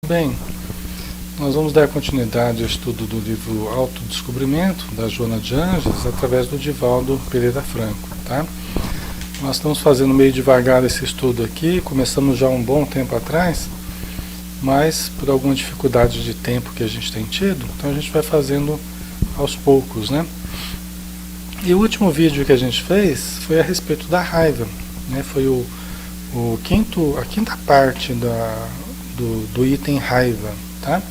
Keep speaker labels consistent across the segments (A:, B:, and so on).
A: Bem, nós vamos dar continuidade ao estudo do livro Autodescobrimento, da Joana de Ângeles, através do Divaldo Pereira Franco, tá? Nós estamos fazendo meio devagar esse estudo aqui, começamos já há um bom tempo atrás, mas por alguma dificuldade de tempo que a gente tem tido, então a gente vai fazendo aos poucos, né? E o último vídeo que a gente fez foi a respeito da raiva, né? Foi a quinta parte do item raiva, tá?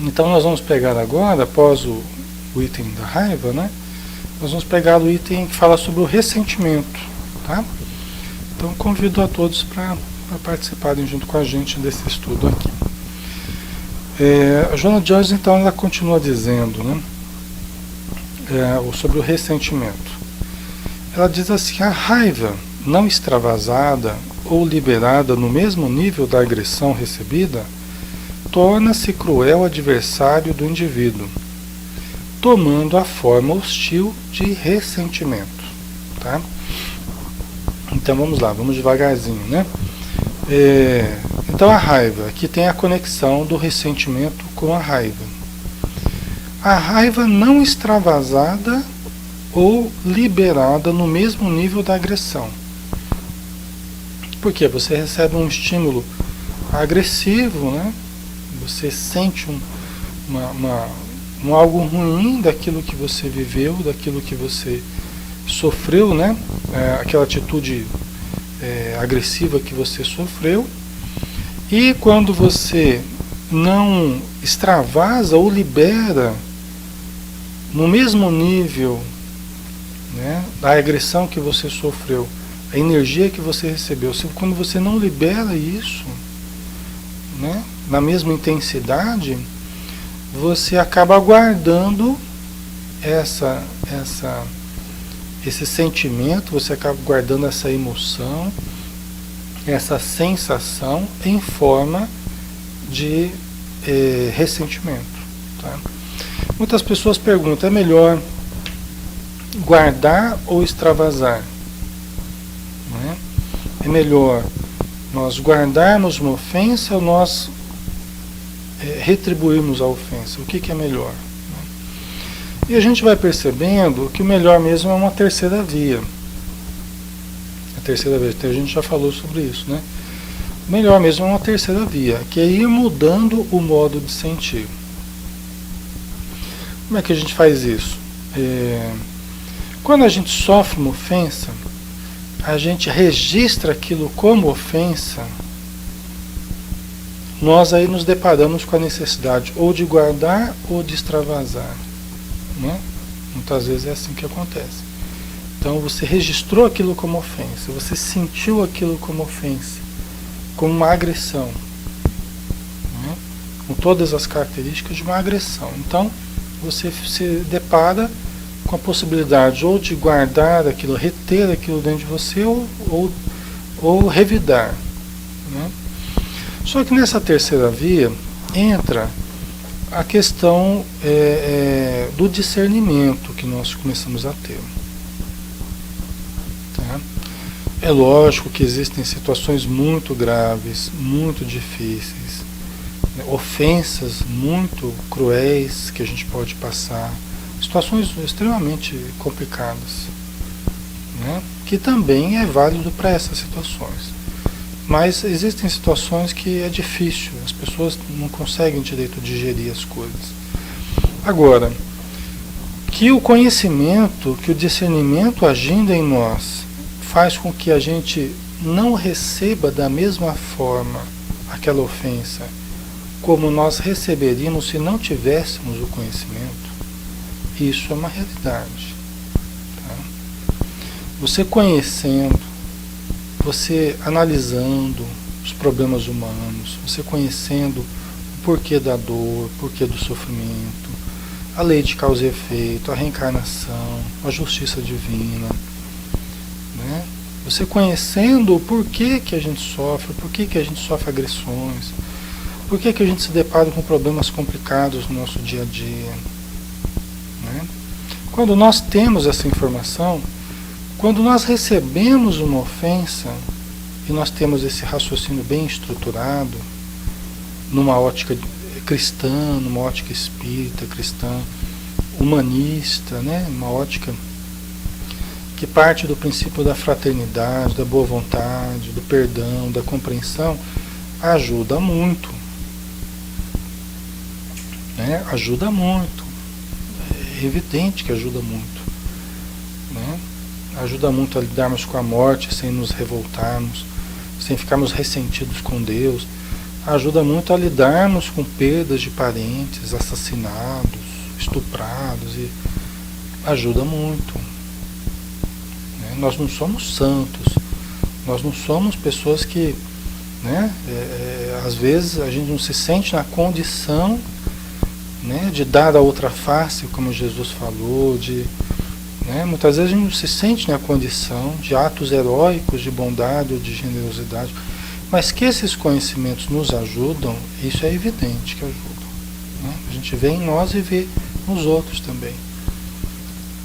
A: Então nós vamos pegar agora, após o item da raiva, né? Nós vamos pegar o item que fala sobre o ressentimento, tá? Então convido a todos para participarem junto com a gente desse estudo aqui. A Joana de Ângeles, então, ela continua dizendo, né? Sobre o ressentimento. Ela diz assim: a raiva não extravasada ou liberada no mesmo nível da agressão recebida torna-se cruel adversário do indivíduo, tomando a forma hostil de ressentimento, tá? Então vamos lá, vamos devagarzinho, né? Então a raiva, aqui tem a conexão do ressentimento com a raiva. A raiva não extravasada ou liberada no mesmo nível da agressão. Porque você recebe um estímulo agressivo, né? Você sente algo ruim daquilo que você viveu, daquilo que você sofreu, né? Aquela atitude agressiva que você sofreu. E quando você não extravasa ou libera no mesmo nível, né, da agressão que você sofreu, a energia que você recebeu, quando você não libera isso, né, na mesma intensidade, você acaba guardando esse sentimento, você acaba guardando essa emoção, essa sensação em forma de ressentimento, tá? Muitas pessoas perguntam: é melhor guardar ou extravasar? Né? É melhor nós guardarmos uma ofensa ou nós retribuirmos a ofensa? O que é melhor? E a gente vai percebendo que o melhor mesmo é uma terceira via. A terceira via, a gente já falou sobre isso, né? O melhor mesmo é uma terceira via, que é ir mudando o modo de sentir. Como é que a gente faz isso? Quando a gente sofre uma ofensa, a gente registra aquilo como ofensa, nós aí nos deparamos com a necessidade ou de guardar ou de extravasar, né? Muitas vezes é assim que acontece. Então você registrou aquilo como ofensa, você sentiu aquilo como ofensa, como uma agressão, né? Com todas as características de uma agressão. Então você se depara com a possibilidade ou de guardar aquilo, reter aquilo dentro de você, ou revidar, né? Só que nessa terceira via entra a questão do discernimento que nós começamos a ter. Tá? É lógico que existem situações muito graves, muito difíceis, né? Ofensas muito cruéis que a gente pode passar, situações extremamente complicadas, né? Que também é válido para essas situações. Mas existem situações que é difícil, as pessoas não conseguem direito digerir as coisas. Agora, que o conhecimento, que o discernimento agindo em nós faz com que a gente não receba da mesma forma aquela ofensa como nós receberíamos se não tivéssemos o conhecimento, isso é uma realidade. Tá? Você conhecendo, você analisando os problemas humanos, você conhecendo o porquê da dor, o porquê do sofrimento, a lei de causa e efeito, a reencarnação, a justiça divina, né? Você conhecendo o porquê que a gente sofre, por que a gente sofre agressões, por que a gente se depara com problemas complicados no nosso dia a dia, né? Quando nós temos essa informação, quando nós recebemos uma ofensa e nós temos esse raciocínio bem estruturado, numa ótica cristã, numa ótica espírita, cristã, humanista, né? Uma ótica que parte do princípio da fraternidade, da boa vontade, do perdão, da compreensão, ajuda muito. Né? Ajuda muito. É evidente que ajuda muito. Né? Ajuda muito a lidarmos com a morte sem nos revoltarmos, sem ficarmos ressentidos com Deus. Ajuda muito a lidarmos com perdas de parentes, assassinados, estuprados, e ajuda muito. Né? Nós não somos santos, nós não somos pessoas que, né, às vezes a gente não se sente na condição, né, de dar a outra face, como Jesus falou, né, muitas vezes a gente não se sente na condição de atos heróicos de bondade ou de generosidade, mas que esses conhecimentos nos ajudam, isso é evidente que ajudam. Né? A gente vê em nós e vê nos outros também.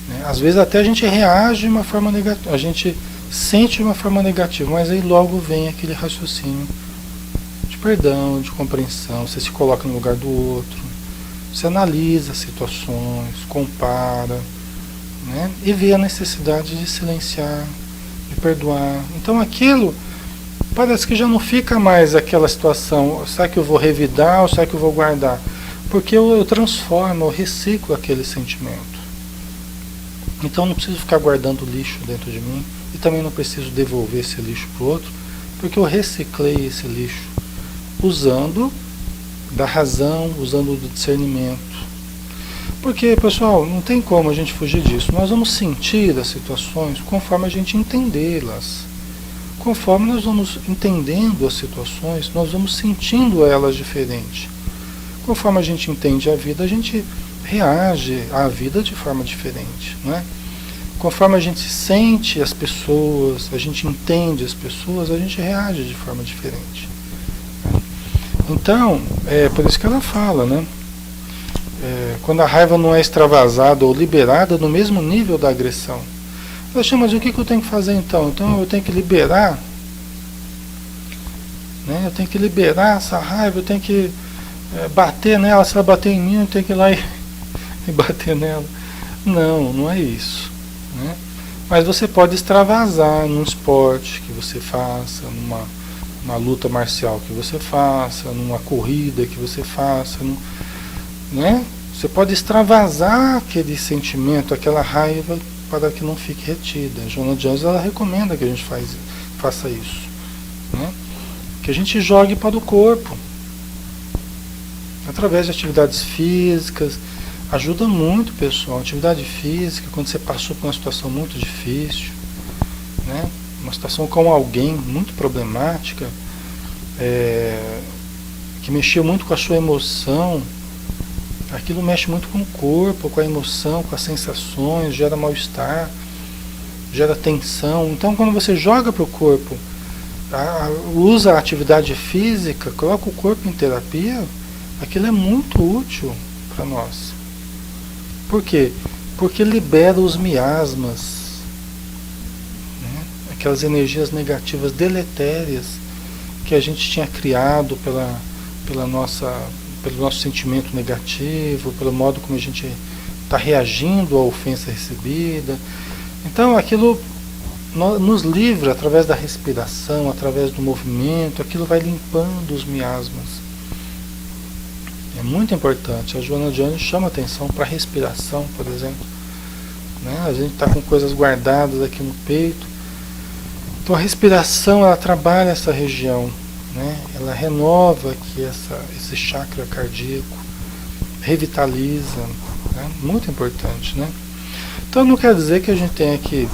A: Né? Às vezes até a gente reage de uma forma negativa, a gente sente de uma forma negativa, mas aí logo vem aquele raciocínio de perdão, de compreensão, você se coloca no lugar do outro, você analisa as situações, compara, né? E vê a necessidade de silenciar, de perdoar. Então aquilo parece que já não fica mais aquela situação, será que eu vou revidar ou será que eu vou guardar? Porque eu transformo, eu reciclo aquele sentimento. Então não preciso ficar guardando lixo dentro de mim e também não preciso devolver esse lixo para o outro, porque eu reciclei esse lixo usando da razão, usando do discernimento. Porque, pessoal, não tem como a gente fugir disso. Nós vamos sentir as situações conforme a gente entendê-las. Conforme nós vamos entendendo as situações, nós vamos sentindo elas diferente. Conforme a gente entende a vida, a gente reage à vida de forma diferente, não é? Conforme a gente sente as pessoas, a gente entende as pessoas, a gente reage de forma diferente. Então, é por isso que ela fala, né? Quando a raiva não é extravasada ou liberada no mesmo nível da agressão. Ela chama, mas o que eu tenho que fazer então? Então eu tenho que liberar, né? Eu tenho que liberar essa raiva, eu tenho que bater nela, se ela bater em mim, eu tenho que ir lá e bater nela. Não, não é isso. Né? Mas você pode extravasar num esporte que você faça, numa luta marcial que você faça, numa corrida que você faça, né? Você pode extravasar aquele sentimento, aquela raiva, para que não fique retida. A Joana de Anjos, ela recomenda que a gente faça isso. Né? Que a gente jogue para o corpo. Através de atividades físicas. Ajuda muito, pessoal. Atividade física, quando você passou por uma situação muito difícil, né? Uma situação com alguém muito problemática, que mexeu muito com a sua emoção, aquilo mexe muito com o corpo, com a emoção, com as sensações, gera mal-estar, gera tensão. Então, quando você joga para o corpo, usa a atividade física, coloca o corpo em terapia, aquilo é muito útil para nós. Por quê? Porque libera os miasmas, né? Aquelas energias negativas deletérias que a gente tinha criado pelo nosso sentimento negativo, pelo modo como a gente está reagindo à ofensa recebida. Então aquilo nos livra através da respiração, através do movimento, aquilo vai limpando os miasmas. É muito importante. A Joana de Anjos chama atenção para a respiração, por exemplo. Né? A gente está com coisas guardadas aqui no peito. Então a respiração, ela trabalha essa região. Né? Ela renova aqui esse chakra cardíaco, revitaliza, né? Muito importante, né? Então não quer dizer que a gente tenha que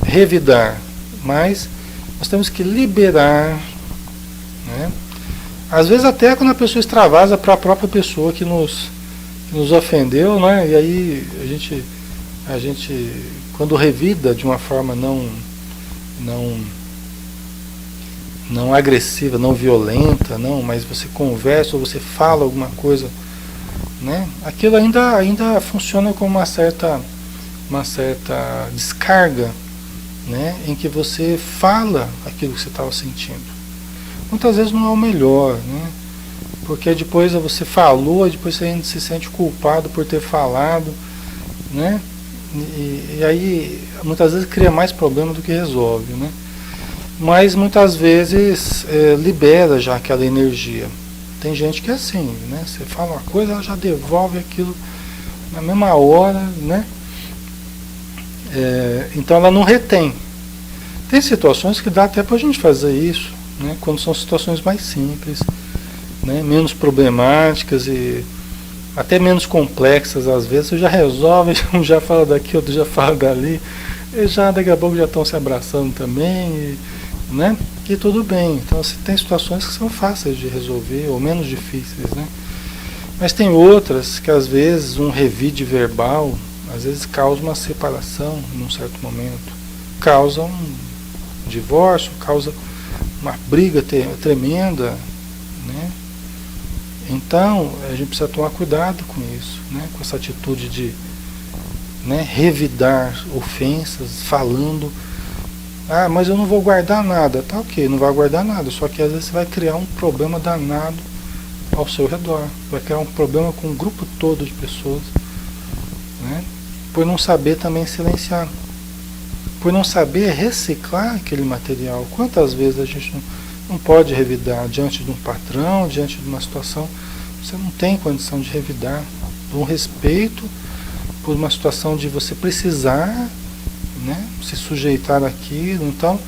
A: revidar, mas nós temos que liberar, né? Às vezes até quando a pessoa extravasa para a própria pessoa que nos ofendeu, né? E aí a gente quando revida de uma forma não agressiva, não violenta, não, mas você conversa ou você fala alguma coisa, né? Aquilo ainda funciona como uma certa descarga, né? Em que você fala aquilo que você estava sentindo. Muitas vezes não é o melhor, né? Porque depois você falou, e depois você ainda se sente culpado por ter falado, né? E aí muitas vezes cria mais problema do que resolve, né? Mas muitas vezes libera já aquela energia. Tem gente que é assim, né? Você fala uma coisa, ela já devolve aquilo na mesma hora, né? Então ela não retém. Tem situações que dá até pra gente fazer isso, né? Quando são situações mais simples, né? Menos problemáticas e até menos complexas às vezes. Você já resolve, um já fala daqui, outro já fala dali, e já daqui a pouco já estão se abraçando também, né? E tudo bem. Então assim, tem situações que são fáceis de resolver ou menos difíceis, né? Mas tem outras que às vezes um revide verbal às vezes causa uma separação num certo momento, causa um divórcio, causa uma briga tremenda, né? Então a gente precisa tomar cuidado com isso, né? Com essa atitude de, né, revidar ofensas, falando, mas eu não vou guardar nada. Tá, ok, não vai guardar nada, só que às vezes você vai criar um problema danado ao seu redor, vai criar um problema com um grupo todo de pessoas, né? Por não saber também silenciar, por não saber reciclar aquele material. Quantas vezes a gente não pode revidar diante de um patrão, diante de uma situação, você não tem condição de revidar, por um respeito, por uma situação de você precisar, né, se sujeitar àquilo. Então,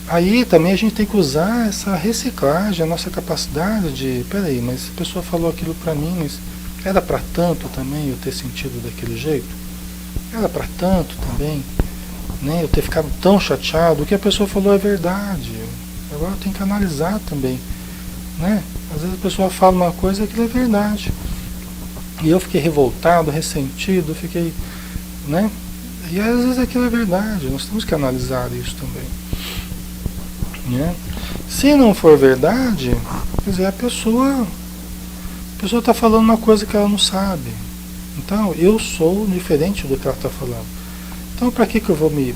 A: aí também a gente tem que usar essa reciclagem, a nossa capacidade de, peraí, mas a pessoa falou aquilo para mim, mas era para tanto também eu ter sentido daquele jeito? Era para tanto também, né, eu ter ficado tão chateado? O que a pessoa falou é verdade. Agora eu tenho que analisar também, né? Às vezes a pessoa fala uma coisa que é verdade. E eu fiquei revoltado, ressentido, fiquei, né? E às vezes aquilo é verdade, nós temos que analisar isso também, né? Se não for verdade, quer dizer, a pessoa está falando uma coisa que ela não sabe. Então, eu sou diferente do que ela está falando. Então, para que eu vou me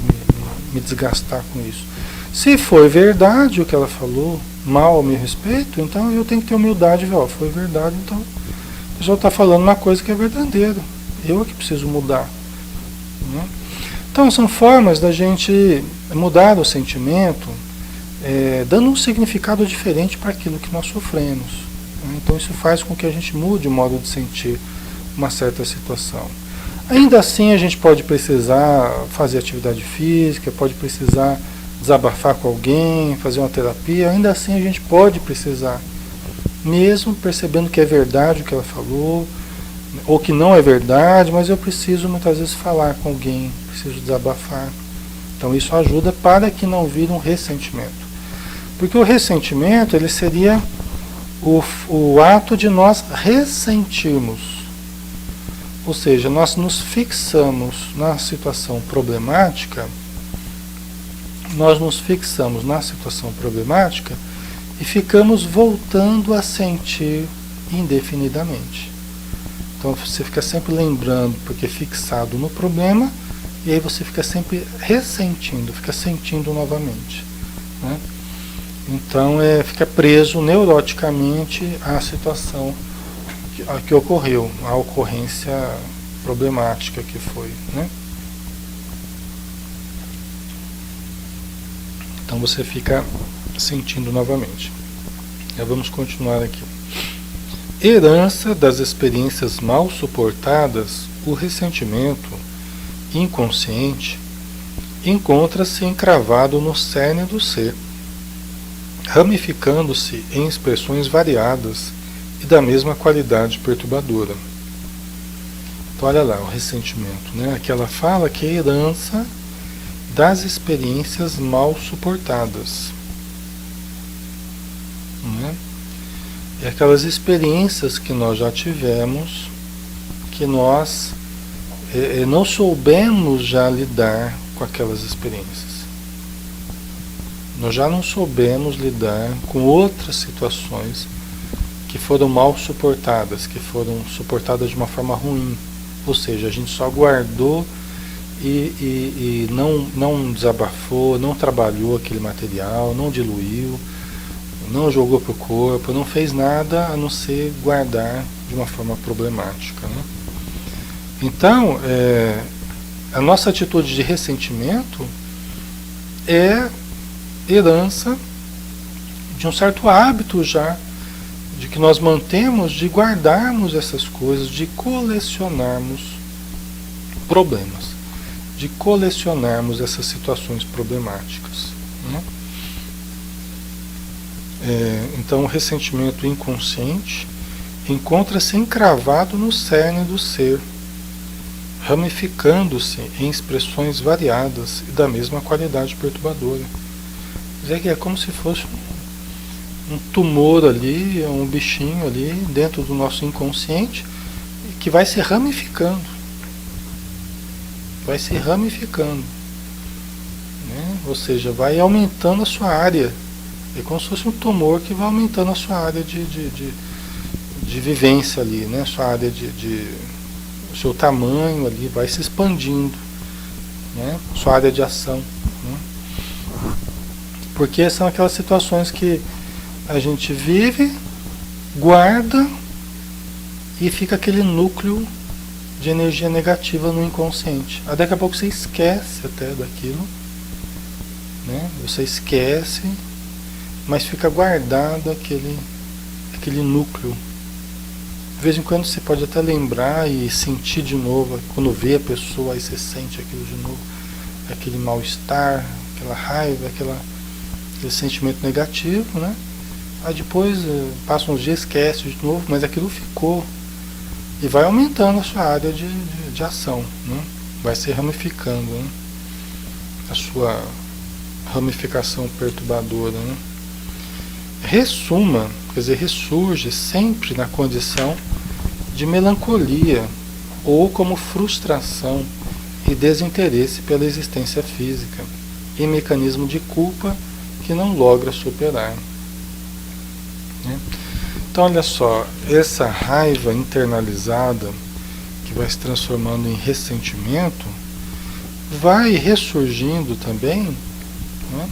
A: desgastar com isso? Se foi verdade o que ela falou, mal ao meu respeito, então eu tenho que ter humildade e ver, foi verdade, então a pessoa está falando uma coisa que é verdadeira. Eu é que preciso mudar, né? Então, são formas da gente mudar o sentimento, dando um significado diferente para aquilo que nós sofremos, né? Então, isso faz com que a gente mude o modo de sentir uma certa situação. Ainda assim, a gente pode precisar fazer atividade física, pode precisar desabafar com alguém, fazer uma terapia. Ainda assim, a gente pode precisar, mesmo percebendo que é verdade o que ela falou, ou que não é verdade, mas eu preciso muitas vezes falar com alguém, preciso desabafar. Então isso ajuda para que não vire um ressentimento. Porque o ressentimento, ele seria o ato de nós ressentirmos. Ou seja, nós nos fixamos na situação problemática, e ficamos voltando a sentir indefinidamente. Então você fica sempre lembrando, porque é fixado no problema, e aí você fica sempre ressentindo, fica sentindo novamente, né? Então fica preso neuroticamente à situação que ocorreu, a ocorrência problemática que foi, né? Então você fica sentindo novamente. Já vamos continuar aqui. Herança das experiências mal suportadas, o ressentimento inconsciente encontra-se encravado no cerne do ser, ramificando-se em expressões variadas e da mesma qualidade perturbadora. Então olha lá, o ressentimento, né? Aqui ela fala que é herança das experiências mal suportadas, né? É aquelas experiências que nós já tivemos, que nós não soubemos já lidar com aquelas experiências. Nós já não soubemos lidar com outras situações que foram mal suportadas, que foram suportadas de uma forma ruim. Ou seja, a gente só guardou e não desabafou, não trabalhou aquele material, não diluiu, não jogou para o corpo, não fez nada a não ser guardar de uma forma problemática, né? Então, a nossa atitude de ressentimento é herança de um certo hábito já, de que nós mantemos de guardarmos essas coisas, de colecionarmos problemas, de colecionarmos essas situações problemáticas, né? Então, o ressentimento inconsciente encontra-se encravado no cerne do ser, ramificando-se em expressões variadas e da mesma qualidade perturbadora. Quer dizer que é como se fosse um tumor ali, um bichinho ali dentro do nosso inconsciente que vai se ramificando. Vai se ramificando, né? Ou seja, vai aumentando a sua área. É como se fosse um tumor que vai aumentando a sua área de vivência ali, né? Sua área o seu tamanho ali vai se expandindo, né? Sua área de ação, né? Porque são aquelas situações que a gente vive, guarda e fica aquele núcleo de energia negativa no inconsciente. Aí daqui a pouco você esquece até daquilo, né? Você esquece, mas fica guardado aquele núcleo. De vez em quando você pode até lembrar e sentir de novo, quando vê a pessoa, aí você sente aquilo de novo, aquele mal-estar, aquela raiva, aquele sentimento negativo, né? Aí depois passa uns dias, esquece de novo, mas aquilo ficou. E vai aumentando a sua área de ação, né? Vai se ramificando, né? A sua ramificação perturbadora, né? Ressuma, quer dizer, ressurge sempre na condição de melancolia ou como frustração e desinteresse pela existência física, em mecanismo de culpa que não logra superar, né? Então, olha só, essa raiva internalizada que vai se transformando em ressentimento vai ressurgindo também, né?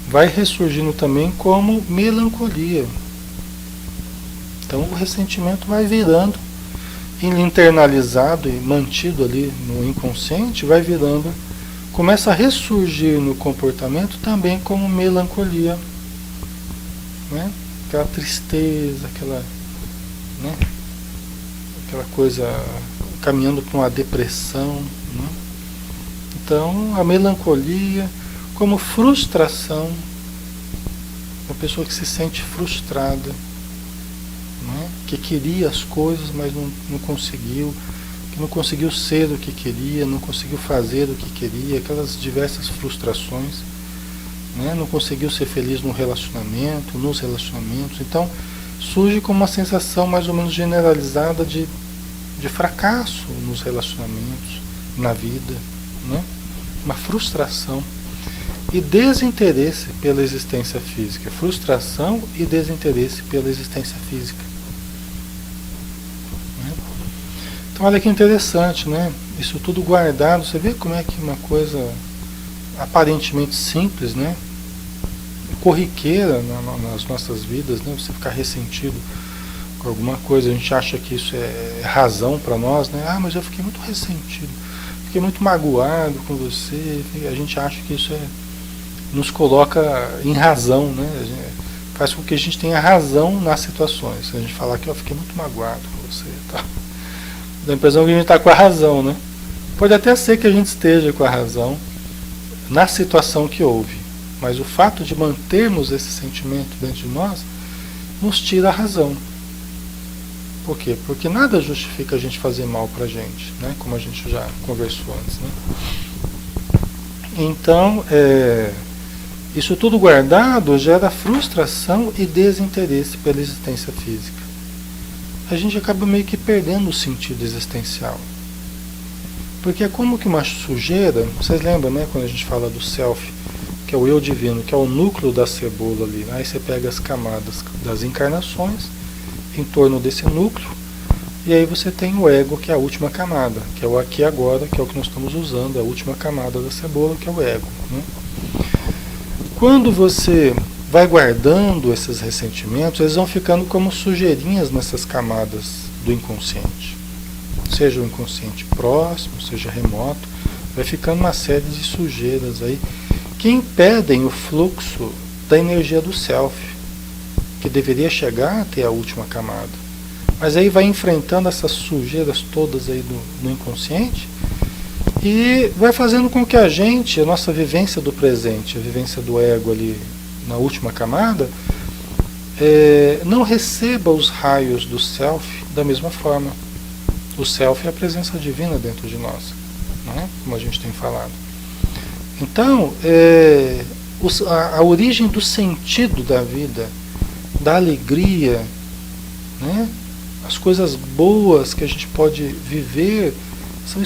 A: Vai ressurgindo também como melancolia. Então o ressentimento vai virando, internalizado e mantido ali no inconsciente, vai virando, começa a ressurgir no comportamento também como melancolia, né? Aquela tristeza, né? Aquela coisa caminhando para uma depressão, né? Então a melancolia como frustração, uma pessoa que se sente frustrada, né? Que queria as coisas, mas não conseguiu, que não conseguiu ser o que queria, não conseguiu fazer o que queria, aquelas diversas frustrações, né? Não conseguiu ser feliz no relacionamento, nos relacionamentos. Então surge como uma sensação mais ou menos generalizada de fracasso nos relacionamentos, na vida, né? Uma frustração e desinteresse pela existência física. Frustração e desinteresse pela existência física, né? Então olha que interessante, né? Isso tudo guardado, você vê como é que uma coisa aparentemente simples, né? Corriqueira nas nossas vidas, né? Você ficar ressentido com alguma coisa, a gente acha que isso é razão para nós, né? Ah, mas eu fiquei muito ressentido, fiquei muito magoado com você. A gente acha que isso nos coloca em razão, né? Faz com que a gente tenha razão nas situações. Se a gente falar que eu fiquei muito magoado com você, tá? Dá a impressão que a gente está com a razão, né? Pode até ser que a gente esteja com a razão na situação que houve, mas o fato de mantermos esse sentimento dentro de nós nos tira a razão. Por quê? Porque nada justifica a gente fazer mal pra gente, né? Como a gente já conversou antes, né? Então, isso tudo guardado gera frustração e desinteresse pela existência física. A gente acaba meio que perdendo o sentido existencial. Porque é como que uma sujeira, vocês lembram, né, quando a gente fala do self, que é o eu divino, que é o núcleo da cebola ali, né? Aí você pega as camadas das encarnações em torno desse núcleo, e aí você tem o ego, que é a última camada, que é o aqui e agora, que é o que nós estamos usando, a última camada da cebola, que é o ego, né? Quando você vai guardando esses ressentimentos, eles vão ficando como sujeirinhas nessas camadas do inconsciente. Seja o inconsciente próximo, seja remoto, vai ficando uma série de sujeiras aí que impedem o fluxo da energia do self, que deveria chegar até a última camada. Mas aí vai enfrentando essas sujeiras todas aí no inconsciente e vai fazendo com que a nossa vivência do presente, a vivência do ego ali na última camada, não receba os raios do self da mesma forma. O self é a presença divina dentro de nós, né? Como a gente tem falado. Então, a origem do sentido da vida, da alegria, né? As coisas boas que a gente pode viver são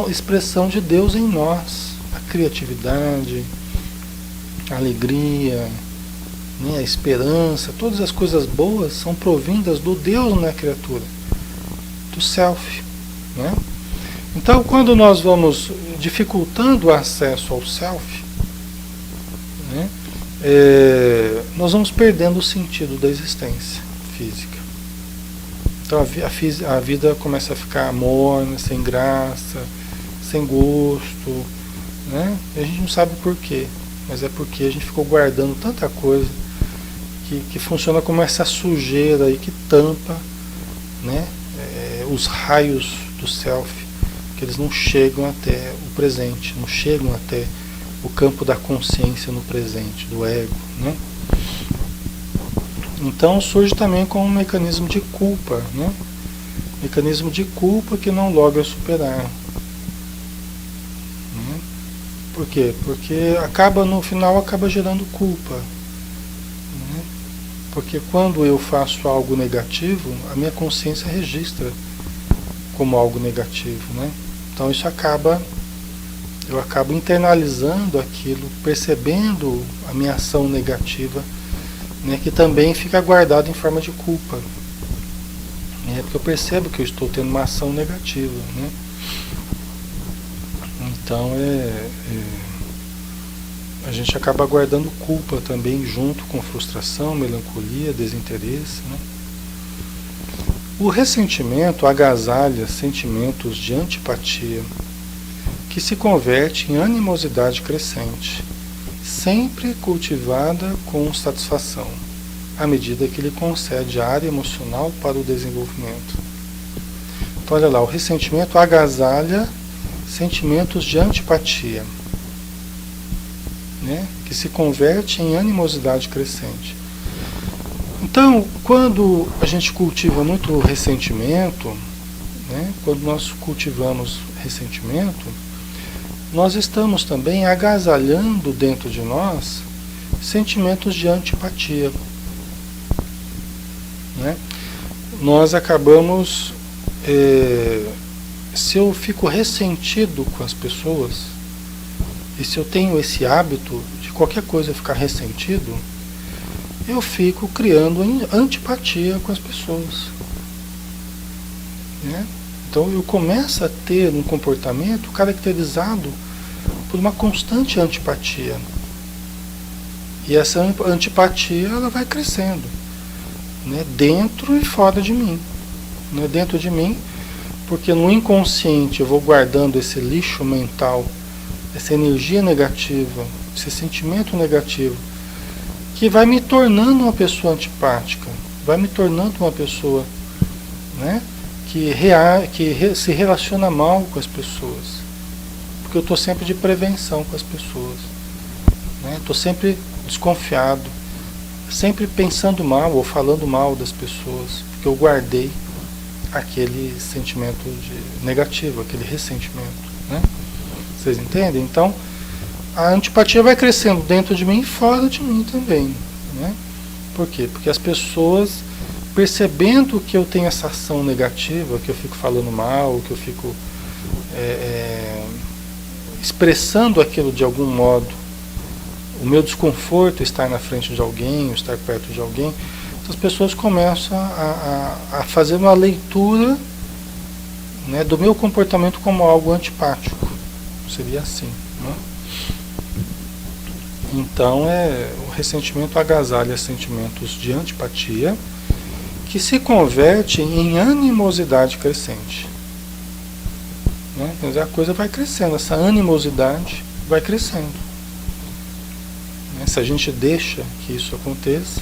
A: expressão de Deus em nós. A criatividade, a alegria, né? A esperança, todas as coisas boas são provindas do Deus na criatura, do self, né? Então, quando nós vamos dificultando o acesso ao self, né? Nós vamos perdendo o sentido da existência física. Então a vida começa a ficar morna, sem graça, sem gosto, né? E a gente não sabe por quê, mas é porque a gente ficou guardando tanta coisa que funciona como essa sujeira aí que tampa, né? Os raios do self, que eles não chegam até o presente, não chegam até o campo da consciência no presente, do ego, né? Então surge também como um mecanismo de culpa, né? Mecanismo de culpa que não logra superar. Né? Por quê? Porque no final acaba gerando culpa. Né? Porque quando eu faço algo negativo, a minha consciência registra como algo negativo, né? Então eu acabo internalizando aquilo, percebendo a minha ação negativa, né, que também fica guardado em forma de culpa. Porque eu percebo que eu estou tendo uma ação negativa, né? Então a gente acaba guardando culpa também junto com frustração, melancolia, desinteresse, né? O ressentimento agasalha sentimentos de antipatia, que se converte em animosidade crescente, sempre cultivada com satisfação, à medida que lhe concede área emocional para o desenvolvimento. Então, olha lá, o ressentimento agasalha sentimentos de antipatia, né, que se converte em animosidade crescente. Então, quando a gente cultiva muito ressentimento, né, quando nós cultivamos ressentimento, nós estamos também agasalhando dentro de nós sentimentos de antipatia. Né? Nós acabamos, se eu fico ressentido com as pessoas, e se eu tenho esse hábito de qualquer coisa ficar ressentido, eu fico criando antipatia com as pessoas. Né? Então eu começo a ter um comportamento caracterizado por uma constante antipatia. E essa antipatia ela vai crescendo, né? Dentro e fora de mim. Né? Dentro de mim, porque no inconsciente eu vou guardando esse lixo mental, essa energia negativa, esse sentimento negativo, que vai me tornando uma pessoa antipática, vai me tornando uma pessoa, né, que se relaciona mal com as pessoas. Porque eu estou sempre de prevenção com as pessoas. Estou sempre desconfiado, sempre pensando mal ou falando mal das pessoas, porque eu guardei aquele sentimento negativo, aquele ressentimento. Né? Vocês entendem? Então, a antipatia vai crescendo dentro de mim e fora de mim também. Né? Por quê? Porque as pessoas, percebendo que eu tenho essa ação negativa, que eu fico falando mal, que eu fico expressando aquilo de algum modo, o meu desconforto estar na frente de alguém, estar perto de alguém, então as pessoas começam a fazer uma leitura, né, do meu comportamento como algo antipático. Seria assim. Né? Então o ressentimento agasalha sentimentos de antipatia que se converte em animosidade crescente. Né? Quer dizer, a coisa vai crescendo, essa animosidade vai crescendo. Né? Se a gente deixa que isso aconteça,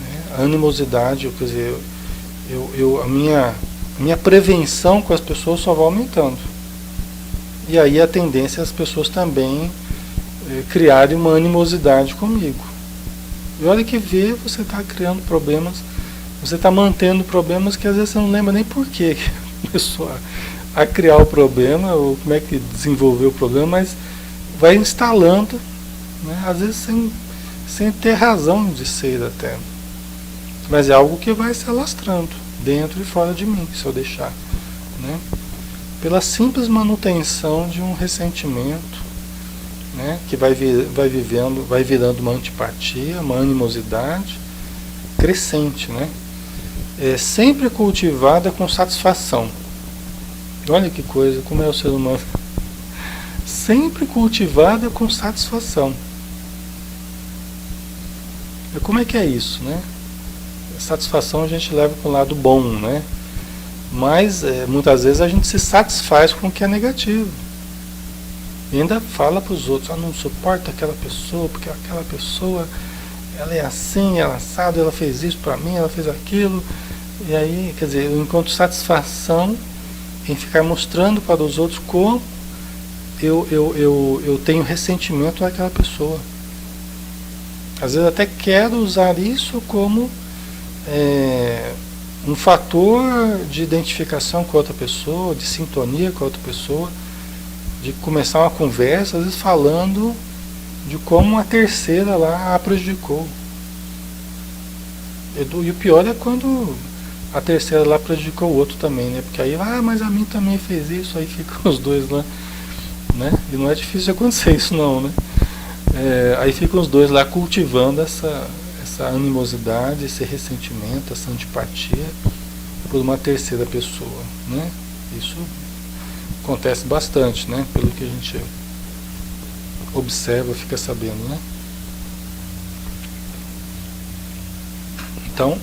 A: né? A animosidade, quer dizer, a minha prevenção com as pessoas só vai aumentando. E aí a tendência é as pessoas também criarem uma animosidade comigo. E olha que você está criando problemas, você está mantendo problemas que às vezes você não lembra nem por que começou a criar o problema, ou como é que desenvolveu o problema, mas vai instalando, né, às vezes sem ter razão de ser até. Mas é algo que vai se alastrando dentro e fora de mim, se eu deixar. Né? Pela simples manutenção de um ressentimento, né, que vai virando uma antipatia, uma animosidade crescente, né? Sempre cultivada com satisfação. Olha que coisa, como é o ser humano. Sempre cultivada com satisfação. Como é que é isso, né? Satisfação a gente leva para o lado bom, né? Mas muitas vezes a gente se satisfaz com o que é negativo. E ainda fala para os outros, não suporto aquela pessoa, porque aquela pessoa, ela é assim, ela é assado, ela fez isso para mim, ela fez aquilo. E aí, quer dizer, eu encontro satisfação em ficar mostrando para os outros como eu tenho ressentimento àquela pessoa. Às vezes até quero usar isso como um fator de identificação com a outra pessoa, de sintonia com a outra pessoa, de começar uma conversa, às vezes falando de como a terceira lá a prejudicou. E o pior é quando a terceira lá prejudicou o outro também, né? Porque aí, mas a mim também fez isso, aí ficam os dois lá, né? E não é difícil de acontecer isso não, né? Aí ficam os dois lá cultivando essa animosidade, esse ressentimento, essa antipatia por uma terceira pessoa, né? Isso acontece bastante, né? Pelo que a gente observa, fica sabendo, né? Então,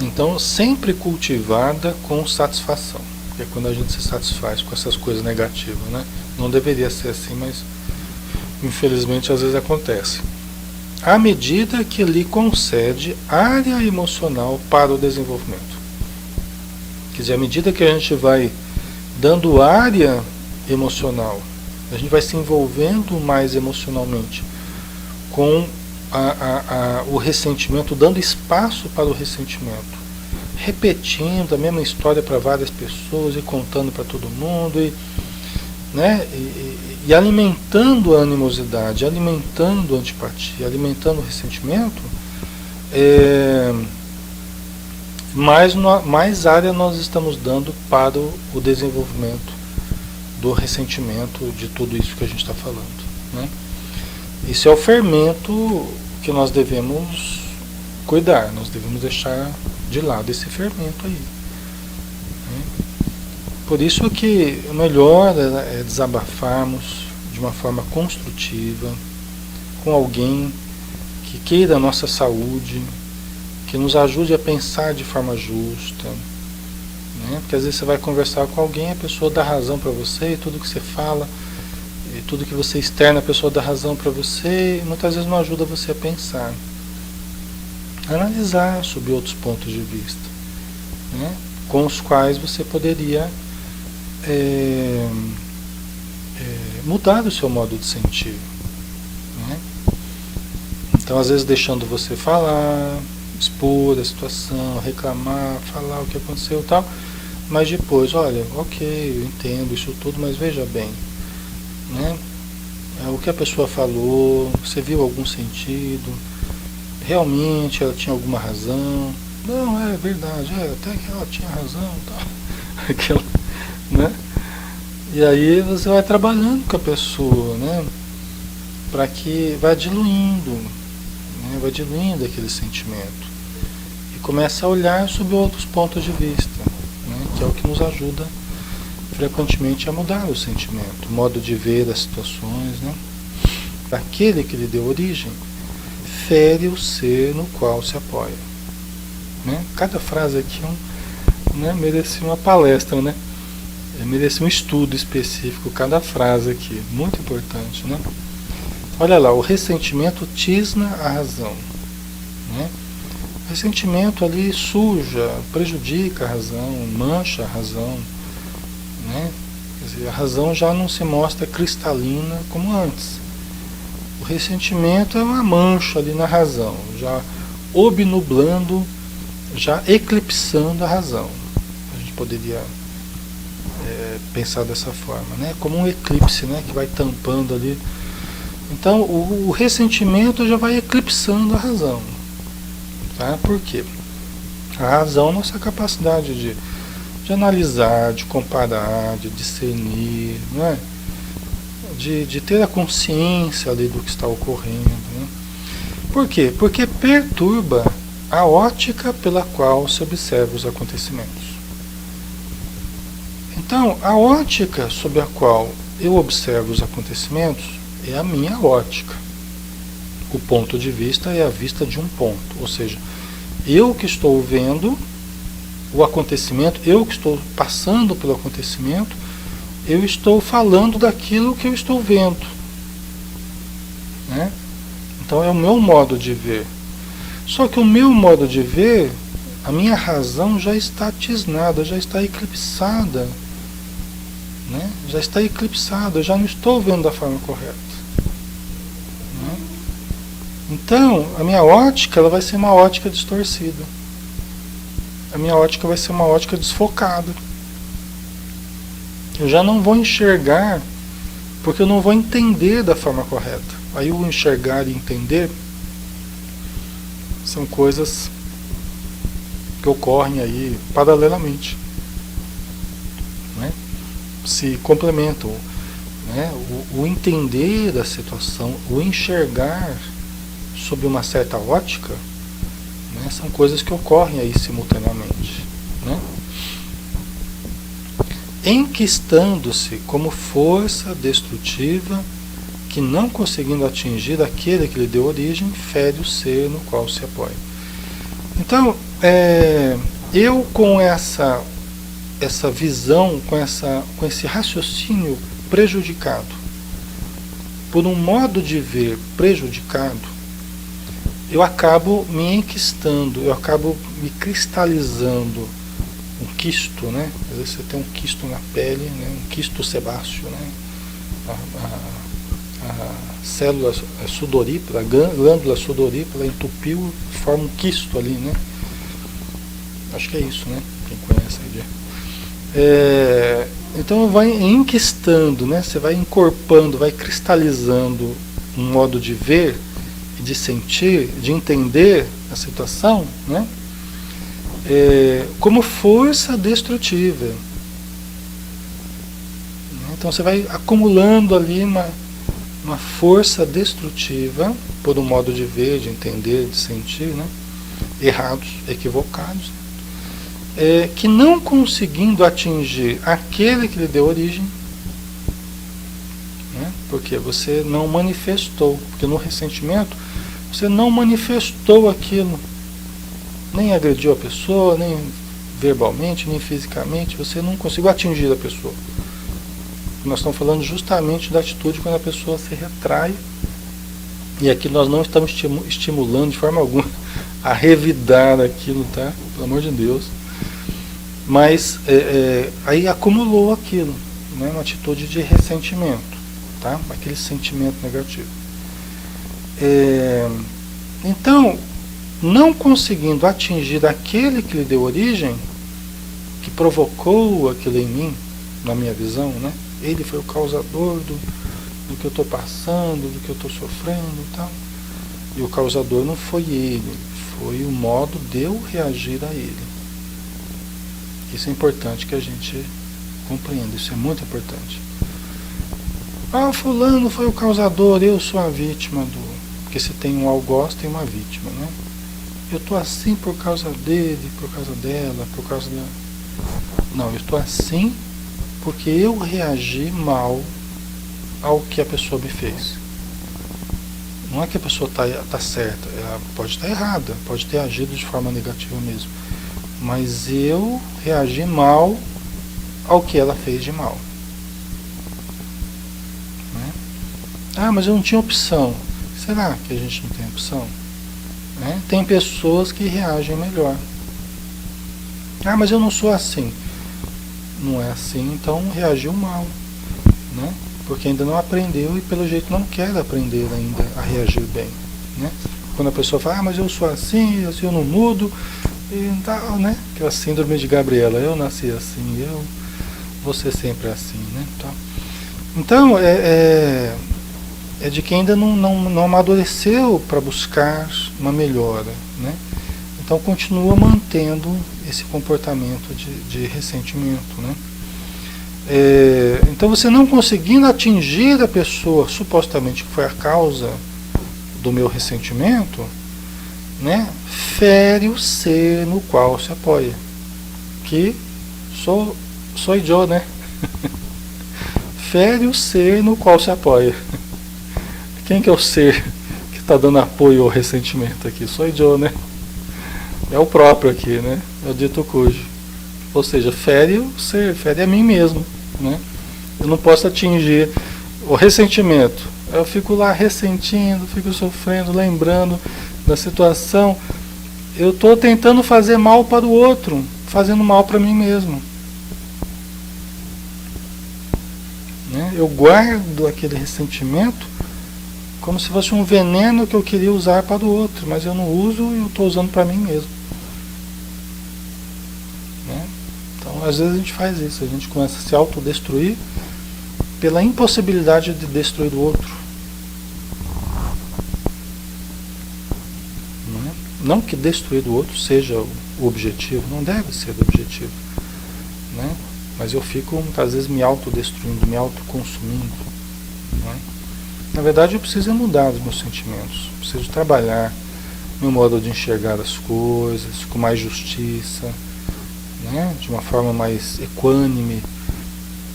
A: então sempre cultivada com satisfação, que é quando a gente se satisfaz com essas coisas negativas, né? Não deveria ser assim, mas infelizmente às vezes acontece. À medida que lhe concede área emocional para o desenvolvimento. Quer dizer, à medida que a gente vai dando área emocional, a gente vai se envolvendo mais emocionalmente com o ressentimento, dando espaço para o ressentimento, repetindo a mesma história para várias pessoas e contando para todo mundo, né? E alimentando a animosidade, alimentando a antipatia, alimentando o ressentimento, mais área nós estamos dando para o desenvolvimento do ressentimento, de tudo isso que a gente está falando, né? Isso é o fermento que nós devemos cuidar, nós devemos deixar de lado esse fermento aí, né? Por isso que o melhor é desabafarmos de uma forma construtiva com alguém que queira a nossa saúde, que nos ajude a pensar de forma justa, né? Porque às vezes você vai conversar com alguém, a pessoa dá razão para você, e tudo que você fala, e tudo que você externa, a pessoa dá razão para você, e muitas vezes não ajuda você a pensar, a analisar sob outros pontos de vista, né? Com os quais você poderia mudar o seu modo de sentir, né? Então às vezes deixando você falar, expor a situação, reclamar, falar o que aconteceu e tal, mas depois, olha, ok, eu entendo isso tudo, mas veja bem, né? O que a pessoa falou, você viu algum sentido? Realmente ela tinha alguma razão? Não, é verdade, até que ela tinha razão, tal. Aquela, né? E aí você vai trabalhando com a pessoa, né? Para que vá diluindo, né? Vai diluindo aquele sentimento e começa a olhar sob outros pontos de vista, né? Que é o que nos ajuda frequentemente é mudar o sentimento, o modo de ver as situações, né? Aquele que lhe deu origem fere o ser no qual se apoia, né? Cada frase aqui né, merecia uma palestra, né? Merecia um estudo específico, cada frase aqui, muito importante, né? Olha lá, o ressentimento tisna a razão, né? O ressentimento ali suja, prejudica a razão, mancha a razão, né? Quer dizer, a razão já não se mostra cristalina como antes. O ressentimento é uma mancha ali na razão, já obnublando, já eclipsando a razão. A gente poderia pensar dessa forma, né? Como um eclipse, né? Que vai tampando ali. Então, o ressentimento já vai eclipsando a razão. Tá? Por quê? A razão é a nossa capacidade de analisar, de comparar, de discernir, não é? De ter a consciência ali do que está ocorrendo. Né? Por quê? Porque perturba a ótica pela qual se observa os acontecimentos. Então, a ótica sob a qual eu observo os acontecimentos é a minha ótica. O ponto de vista é a vista de um ponto, ou seja, eu que estou vendo o acontecimento, eu que estou passando pelo acontecimento, eu estou falando daquilo que eu estou vendo, né? Então é o meu modo de ver. Só que o meu modo de ver, a minha razão já está tisnada, já está eclipsada, né? Já está eclipsada, eu já não estou vendo da forma correta. Né? Então, a minha ótica ela vai ser uma ótica distorcida. A minha ótica vai ser uma ótica desfocada. Eu já não vou enxergar, porque eu não vou entender da forma correta. Aí o enxergar e entender são coisas que ocorrem aí paralelamente, né? Se complementam, né? O entender da situação, o enxergar sob uma certa ótica, né? São coisas que ocorrem aí simultaneamente, né? Enquistando-se como força destrutiva que, não conseguindo atingir aquele que lhe deu origem, fere o ser no qual se apoia. Então, eu com essa visão, com esse raciocínio prejudicado, por um modo de ver prejudicado, eu acabo me enquistando, eu acabo me cristalizando um quisto, né? Às vezes você tem um quisto na pele, né? Um quisto sebáceo, né? A célula sudorípara, a glândula sudorípara entupiu, forma um quisto ali, né? Acho que é isso, né? Quem conhece a ideia. Então vai enquistando, né? Você vai encorpando, vai cristalizando um modo de ver, de sentir, de entender a situação, né? Como força destrutiva. Então você vai acumulando ali uma força destrutiva, por um modo de ver, de entender, de sentir, né? Errados, equivocados, que não conseguindo atingir aquele que lhe deu origem, né? Porque você não manifestou, porque no ressentimento você não manifestou aquilo, nem agrediu a pessoa, nem verbalmente, nem fisicamente, você não conseguiu atingir a pessoa. Nós estamos falando justamente da atitude quando a pessoa se retrai, e aqui nós não estamos estimulando de forma alguma a revidar aquilo, tá? Pelo amor de Deus. Mas aí acumulou aquilo, né? Uma atitude de ressentimento, tá? Aquele sentimento negativo. Então, não conseguindo atingir aquele que lhe deu origem, que provocou aquilo em mim, na minha visão, né? Ele foi o causador do que eu estou passando, do que eu estou sofrendo e tal. E o causador não foi ele, foi o modo de eu reagir a ele. Isso é importante que a gente compreenda, isso é muito importante. Ah, fulano foi o causador, eu sou a vítima do... Porque se tem um algoz, tem uma vítima, né? Eu estou assim por causa dele, por causa dela, por causa da... Não, eu estou assim porque eu reagi mal ao que a pessoa me fez. Não é que a pessoa tá certa, ela pode estar errada, pode ter agido de forma negativa mesmo. Mas eu reagi mal ao que ela fez de mal. Né? Ah, mas eu não tinha opção. Será que a gente não tem opção? Né? Tem pessoas que reagem melhor. Ah, mas eu não sou assim. Não é assim, então reagiu mal. Né? Porque ainda não aprendeu e pelo jeito não quer aprender ainda a reagir bem. Né? Quando a pessoa fala, ah, mas eu sou assim eu não mudo, e tal, né? Aquela síndrome de Gabriela, eu nasci assim, eu vou ser sempre assim, né? Então, é de quem ainda não amadureceu para buscar uma melhora, né? Então continua mantendo esse comportamento de ressentimento, né? Então você não conseguindo atingir a pessoa supostamente que foi a causa do meu ressentimento, né, fere o ser no qual se apoia, que sou eu, né? Fere o ser no qual se apoia. Quem que é o ser que está dando apoio ao ressentimento aqui? Sou eu, né? É o próprio aqui, né? É o dito cujo. Ou seja, fere o ser, fere a mim mesmo, né? Eu não posso atingir o ressentimento. Eu fico lá ressentindo, fico sofrendo, lembrando da situação. Eu estou tentando fazer mal para o outro, fazendo mal para mim mesmo. Né? Eu guardo aquele ressentimento como se fosse um veneno que eu queria usar para o outro, mas eu não uso e eu estou usando para mim mesmo. Né? Então, às vezes a gente faz isso, a gente começa a se autodestruir pela impossibilidade de destruir o outro. Não que destruir do outro seja o objetivo, não deve ser o objetivo, né? Mas eu fico muitas vezes me autodestruindo, me autoconsumindo, né? Na verdade eu preciso mudar os meus sentimentos, preciso trabalhar meu modo de enxergar as coisas com mais justiça, né? De uma forma mais equânime,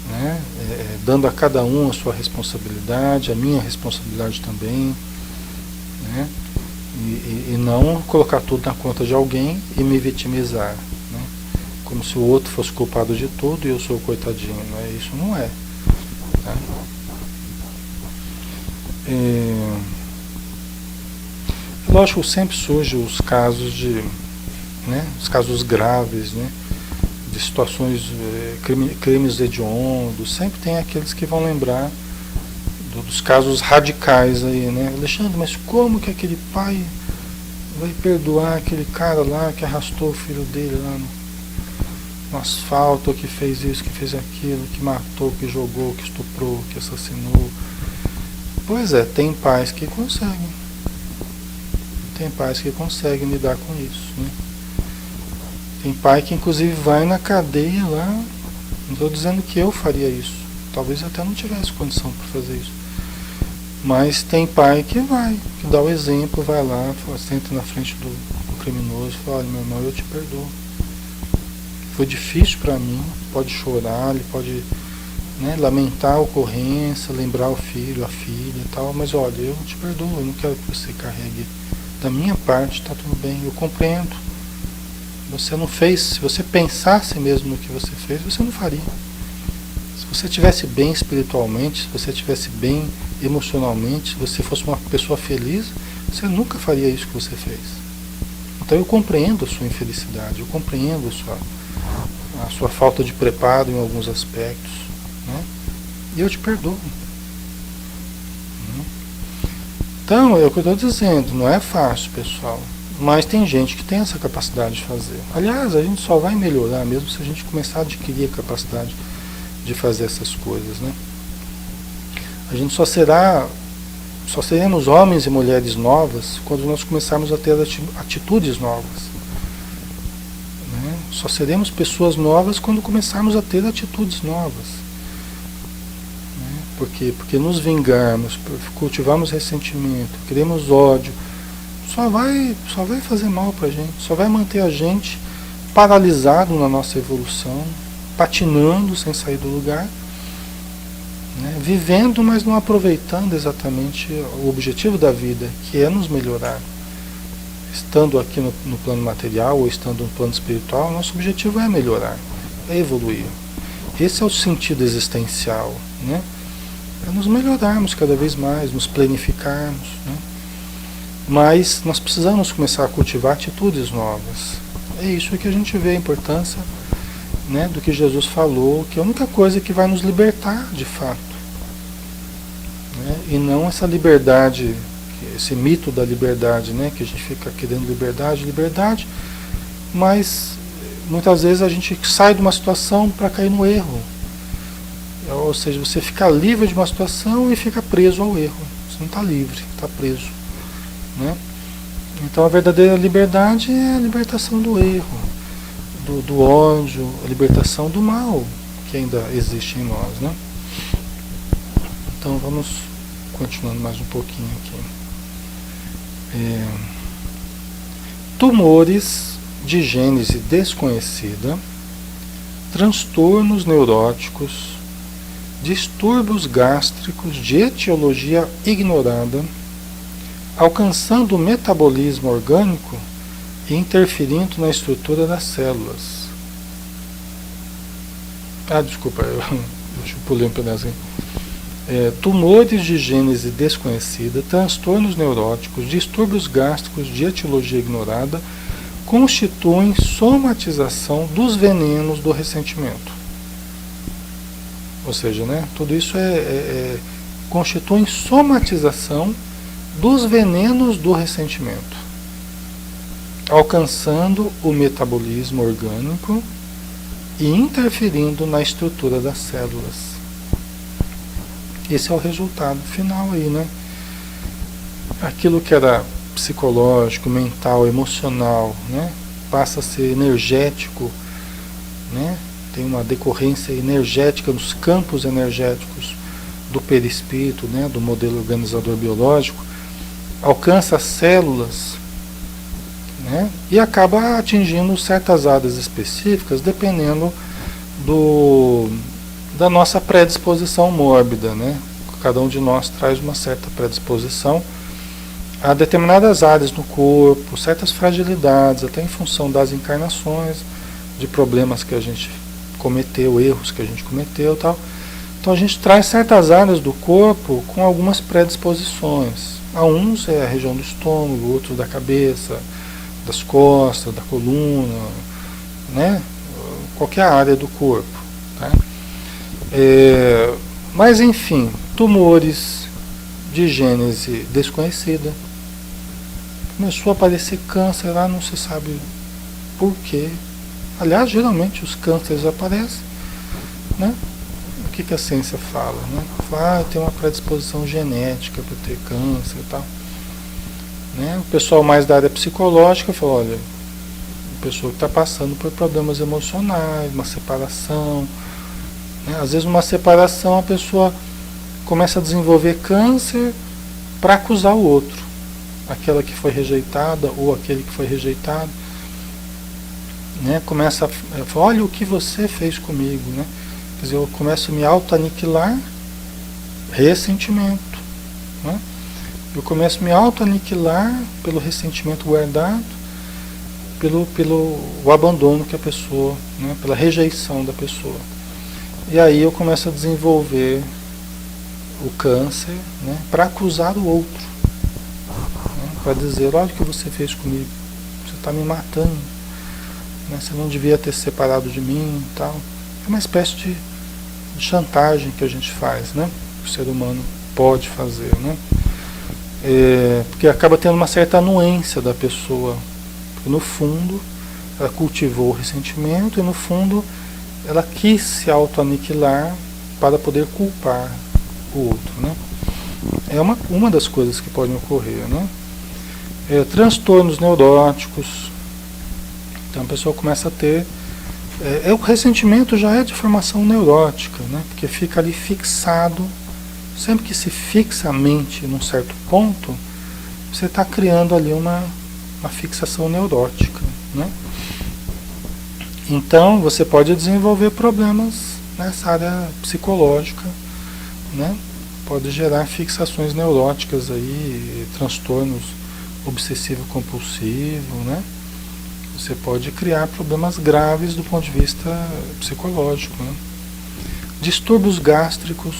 A: né? Dando a cada um a sua responsabilidade, a minha responsabilidade também, né? E não colocar tudo na conta de alguém e me vitimizar, né? Como se o outro fosse culpado de tudo e eu sou o coitadinho, não é? Isso não é. Tá? Lógico, sempre surgem os casos né, os casos graves, né, de situações, crimes hediondos, sempre tem aqueles que vão lembrar dos casos radicais aí, né? Alexandre, mas como que aquele pai vai perdoar aquele cara lá que arrastou o filho dele lá no asfalto, que fez isso, que fez aquilo, que matou, que jogou, que estuprou, que assassinou? Pois é, tem pais que conseguem. Tem pais que conseguem lidar com isso, né? Tem pai que inclusive vai na cadeia lá, não estou dizendo que eu faria isso, talvez até não tivesse condição para fazer isso. Mas tem pai que vai, que dá o exemplo, vai lá, senta na frente do criminoso e fala, olha, meu irmão, eu te perdoo. Foi difícil para mim, pode chorar, ele pode, né, lamentar a ocorrência, lembrar o filho, a filha e tal, mas olha, eu te perdoo, eu não quero que você carregue. Da minha parte, está tudo bem, eu compreendo. Você não fez, se você pensasse mesmo no que você fez, você não faria. Se você estivesse bem espiritualmente, se você estivesse bem emocionalmente, se você fosse uma pessoa feliz, você nunca faria isso que você fez. Então eu compreendo a sua infelicidade, eu compreendo a sua falta de preparo em alguns aspectos, né? E eu te perdoo. Então, é o que eu estou dizendo, não é fácil, pessoal, mas tem gente que tem essa capacidade de fazer. Aliás, a gente só vai melhorar mesmo se a gente começar a adquirir a capacidade de fazer essas coisas, né? A gente só seremos homens e mulheres novas quando nós começarmos a ter atitudes novas, né? Só seremos pessoas novas quando começarmos a ter atitudes novas, né? Por quê? Porque nos vingarmos, cultivarmos ressentimento, queremos ódio, só vai fazer mal pra gente, só vai manter a gente paralisado na nossa evolução, patinando sem sair do lugar, né? Vivendo, mas não aproveitando exatamente o objetivo da vida, que é nos melhorar. Estando aqui no plano material ou estando no plano espiritual, nosso objetivo é melhorar, é evoluir. Esse é o sentido existencial, né? É nos melhorarmos cada vez mais, nos planificarmos, né? Mas nós precisamos começar a cultivar atitudes novas. É isso que a gente vê a importância, né, do que Jesus falou, que é a única coisa que vai nos libertar de fato, né? E não essa liberdade, esse mito da liberdade, né, que a gente fica querendo liberdade, liberdade, mas muitas vezes a gente sai de uma situação para cair no erro. Ou seja, você fica livre de uma situação e fica preso ao erro. Você não está livre, está preso, né? Então a verdadeira liberdade é a libertação do erro, do ódio, a libertação do mal que ainda existe em nós, né? Então vamos continuando mais um pouquinho aqui. Tumores de gênese desconhecida, transtornos neuróticos, distúrbios gástricos de etiologia ignorada, alcançando o metabolismo orgânico e interferindo na estrutura das células. Desculpa, eu pulei um pedacinho. Tumores de gênese desconhecida, transtornos neuróticos, distúrbios gástricos de etiologia ignorada, constituem somatização dos venenos do ressentimento. Ou seja, né, tudo isso constitui somatização dos venenos do ressentimento, alcançando o metabolismo orgânico e interferindo na estrutura das células. Esse é o resultado final aí, né? Aquilo que era psicológico, mental, emocional, né, passa a ser energético, né? Tem uma decorrência energética nos campos energéticos do perispírito, né, do modelo organizador biológico, alcança as células, né, e acaba atingindo certas áreas específicas, dependendo da nossa predisposição mórbida, né? Cada um de nós traz uma certa predisposição a determinadas áreas no corpo, certas fragilidades, até em função das encarnações, de problemas que a gente cometeu, erros que a gente cometeu e tal. Então a gente traz certas áreas do corpo com algumas predisposições. A uns é a região do estômago, outros da cabeça, das costas, da coluna, né? Qualquer área do corpo, tá? Mas enfim, tumores de gênese desconhecida. Começou a aparecer câncer lá, não se sabe por quê. Aliás, geralmente os cânceres aparecem, né? O que a ciência fala, né? Fala, tem uma predisposição genética para ter câncer e tal, né? O pessoal mais da área psicológica fala, olha, a pessoa que está passando por problemas emocionais, uma separação, né? Às vezes numa separação a pessoa começa a desenvolver câncer para acusar o outro, aquela que foi rejeitada ou aquele que foi rejeitado, né? Começa a falar, olha o que você fez comigo, né? Quer dizer, eu começo a me auto-aniquilar, ressentimento, né? Eu começo a me auto-aniquilar pelo ressentimento guardado, pelo o abandono que a pessoa, né? Pela rejeição da pessoa. E aí eu começo a desenvolver o câncer, né? Para acusar o outro, né? Para dizer, olha o que você fez comigo, você está me matando, né? Você não devia ter se separado de mim e tal. É uma espécie de chantagem que a gente faz, né? O ser humano pode fazer, né? Porque acaba tendo uma certa anuência da pessoa, porque no fundo ela cultivou o ressentimento e no fundo ela quis se auto-aniquilar para poder culpar o outro, né? É uma das coisas que podem ocorrer, né? Transtornos neuróticos. Então a pessoa começa a ter... o ressentimento já é de formação neurótica, né? Porque fica ali fixado. Sempre que se fixa a mente num certo ponto, você está criando ali uma fixação neurótica, né? Então você pode desenvolver problemas nessa área psicológica, né? Pode gerar fixações neuróticas aí, transtornos obsessivo-compulsivo, né? Você pode criar problemas graves do ponto de vista psicológico, né? Distúrbios gástricos.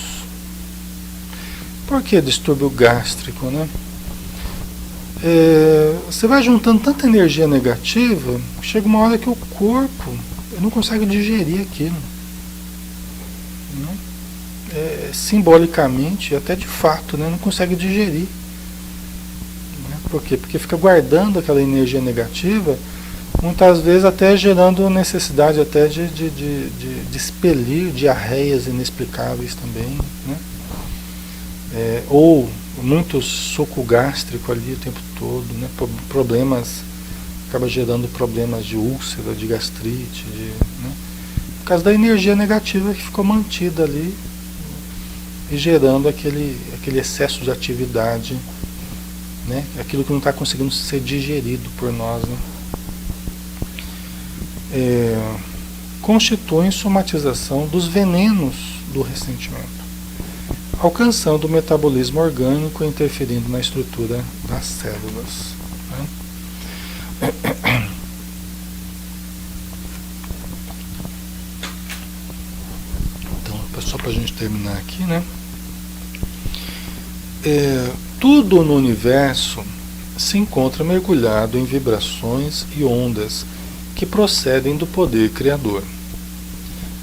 A: Por que distúrbio gástrico, né? Você vai juntando tanta energia negativa, chega uma hora que o corpo não consegue digerir aquilo. Né? Simbolicamente, até de fato, né? Não consegue digerir. Né? Por quê? Porque fica guardando aquela energia negativa, muitas vezes até gerando necessidade até de expelir diarreias inexplicáveis também. Né? Ou muito suco gástrico ali o tempo todo, né? Problemas, acaba gerando problemas de úlcera, de gastrite, né? Por causa da energia negativa que ficou mantida ali e gerando aquele excesso de atividade, né? Aquilo que não está conseguindo ser digerido por nós, né? Constituem somatização dos venenos do ressentimento, alcançando o metabolismo orgânico e interferindo na estrutura das células. Né? Então, só para a gente terminar aqui, né? Tudo no universo se encontra mergulhado em vibrações e ondas que procedem do poder criador.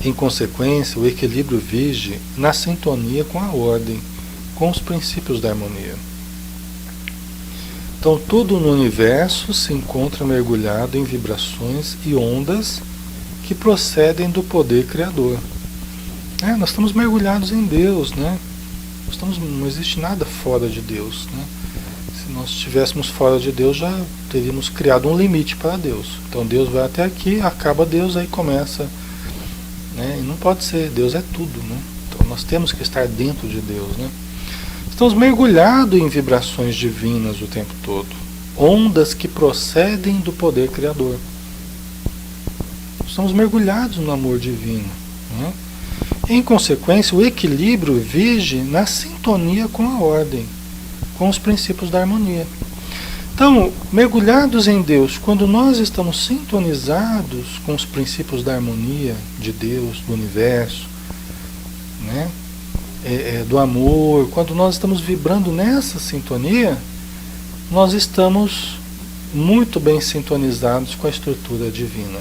A: Em consequência, o equilíbrio vige na sintonia com a ordem, com os princípios da harmonia. Então, tudo no universo se encontra mergulhado em vibrações e ondas que procedem do poder criador. Nós estamos mergulhados em Deus, né? Não existe nada fora de Deus, né? Se nós estivéssemos fora de Deus, já teríamos criado um limite para Deus. Então, Deus vai até aqui, acaba Deus, aí começa... E não pode ser, Deus é tudo, né? Então nós temos que estar dentro de Deus, né? Estamos mergulhados em vibrações divinas o tempo todo, ondas que procedem do poder criador. Estamos mergulhados no amor divino, né? Em consequência, o equilíbrio vige na sintonia com a ordem, com os princípios da harmonia. Então, mergulhados em Deus, quando nós estamos sintonizados com os princípios da harmonia de Deus, do universo, né? Do amor, quando nós estamos vibrando nessa sintonia, nós estamos muito bem sintonizados com a estrutura divina.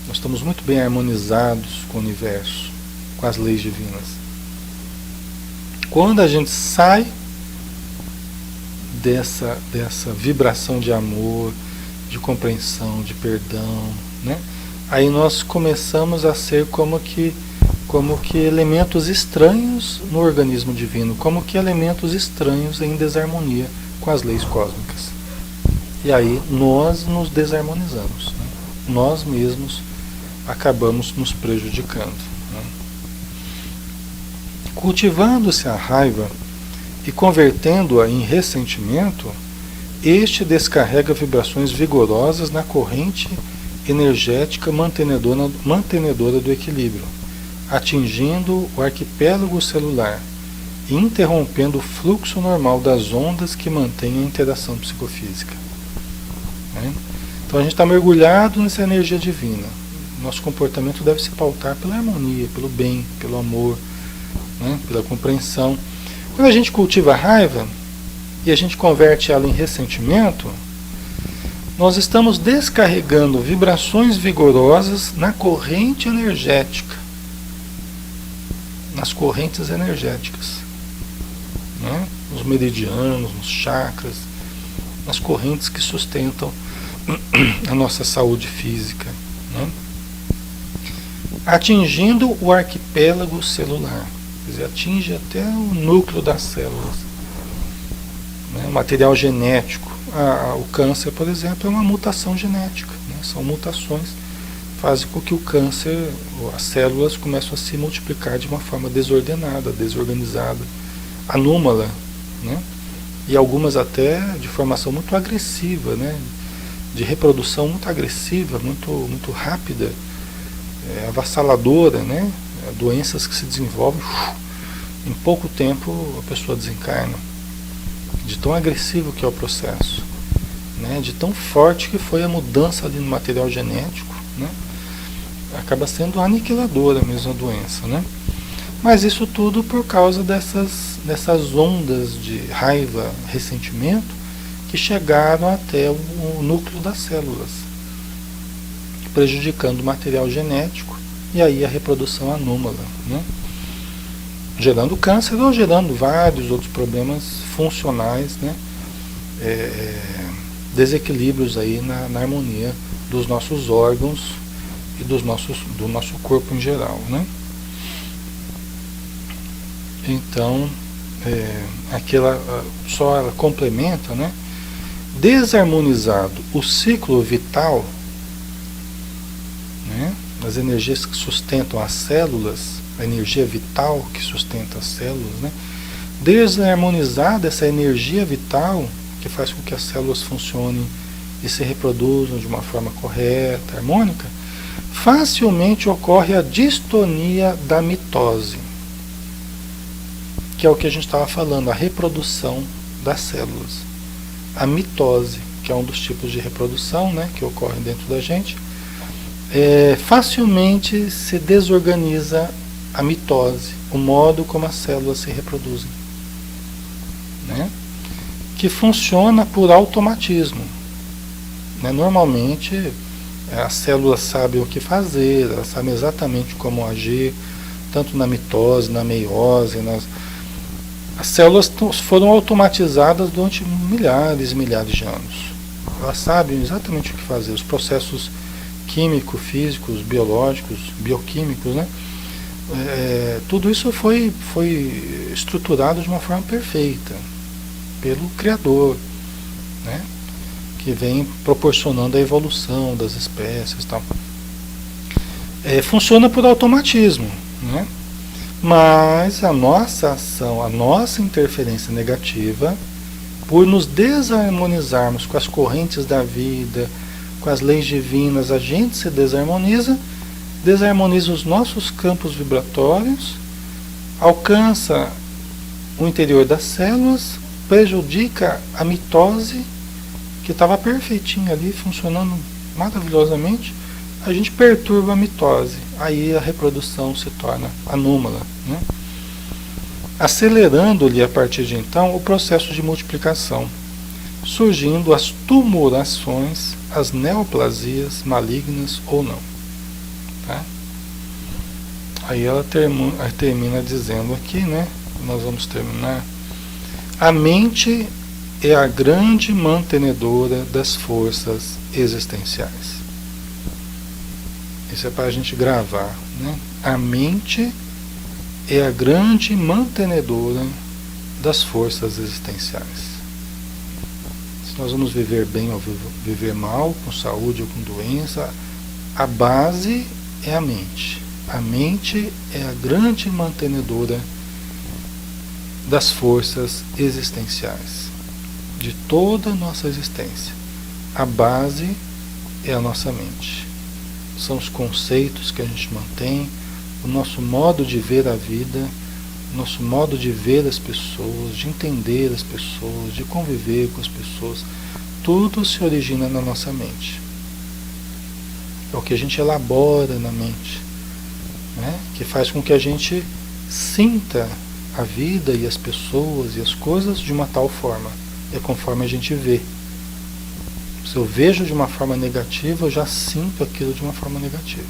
A: Nós estamos muito bem harmonizados com o universo, com as leis divinas. Quando a gente sai dessa vibração de amor, de compreensão, de perdão, né? Aí nós começamos a ser como que elementos estranhos no organismo divino, como que elementos estranhos em desarmonia com as leis cósmicas. E aí nós nos desarmonizamos, né? Nós mesmos acabamos nos prejudicando, né? Cultivando-se a raiva e convertendo-a em ressentimento, este descarrega vibrações vigorosas na corrente energética mantenedora do equilíbrio, atingindo o arquipélago celular e interrompendo o fluxo normal das ondas que mantêm a interação psicofísica. Então a gente está mergulhado nessa energia divina. Nosso comportamento deve se pautar pela harmonia, pelo bem, pelo amor, né? Pela compreensão. Quando a gente cultiva a raiva e a gente converte ela em ressentimento, nós estamos descarregando vibrações vigorosas na corrente energética, nas correntes energéticas, né? Nos meridianos, nos chakras, nas correntes que sustentam a nossa saúde física, né? Atingindo o arquipélago celular. Quer dizer, atinge até o núcleo das células, né? O material genético. O câncer, por exemplo, é uma mutação genética, né? São mutações que fazem com que o câncer, as células começam a se multiplicar de uma forma desordenada, desorganizada, anômala, né? E algumas até de formação muito agressiva, né? de reprodução muito agressiva, muito rápida, avassaladora, né? Doenças que se desenvolvem, em pouco tempo a pessoa desencarna, de tão agressivo que é o processo, né? De tão forte que foi a mudança ali no material genético, né? Acaba sendo aniquiladora mesmo a doença, né? Mas isso tudo por causa dessas ondas de raiva, ressentimento, que chegaram até o núcleo das células, prejudicando o material genético e aí a reprodução anômala, né? Gerando câncer ou gerando vários outros problemas funcionais, né? Desequilíbrios aí na harmonia dos nossos órgãos e do nosso corpo em geral, né? Então, só ela complementa, né? Desarmonizado o ciclo vital, né? As energias que sustentam as células, a energia vital que sustenta as células, né? Desarmonizada essa energia vital que faz com que as células funcionem e se reproduzam de uma forma correta, harmônica, facilmente ocorre a distonia da mitose, que é o que a gente estava falando, a reprodução das células. A mitose, que é um dos tipos de reprodução, né, que ocorre dentro da gente, facilmente se desorganiza a mitose, o modo como as células se reproduzem, né, que funciona por automatismo, né? Normalmente as células sabem o que fazer, elas sabem exatamente como agir, tanto na mitose, na meiose, as células foram automatizadas durante milhares e milhares de anos. Elas sabem exatamente o que fazer. Os processos químicos, físicos, biológicos, bioquímicos, né? Tudo isso foi estruturado de uma forma perfeita pelo Criador, né? Que vem proporcionando a evolução das espécies e tal. Funciona por automatismo, né? Mas a nossa ação, a nossa interferência negativa, por nos desarmonizarmos com as correntes da vida, com as leis divinas, a gente se desarmoniza os nossos campos vibratórios, alcança o interior das células, prejudica a mitose, que estava perfeitinha ali, funcionando maravilhosamente, a gente perturba a mitose, aí a reprodução se torna anômala, né? Acelerando-lhe a partir de então o processo de multiplicação, surgindo as tumorações, as neoplasias malignas ou não. Tá? Aí ela termina dizendo aqui, né? Nós vamos terminar. A mente é a grande mantenedora das forças existenciais. Isso é para a gente gravar, né? A mente é a grande mantenedora das forças existenciais. Se nós vamos viver bem ou viver mal, com saúde ou com doença, a base é a mente. A mente é a grande mantenedora das forças existenciais, de toda a nossa existência. A base é a nossa mente. São os conceitos que a gente mantém, o nosso modo de ver a vida, o nosso modo de ver as pessoas, de entender as pessoas, de conviver com as pessoas. Tudo se origina na nossa mente. É o que a gente elabora na mente, né? Que faz com que a gente sinta a vida e as pessoas e as coisas de uma tal forma. É conforme a gente vê. Se eu vejo de uma forma negativa, eu já sinto aquilo de uma forma negativa.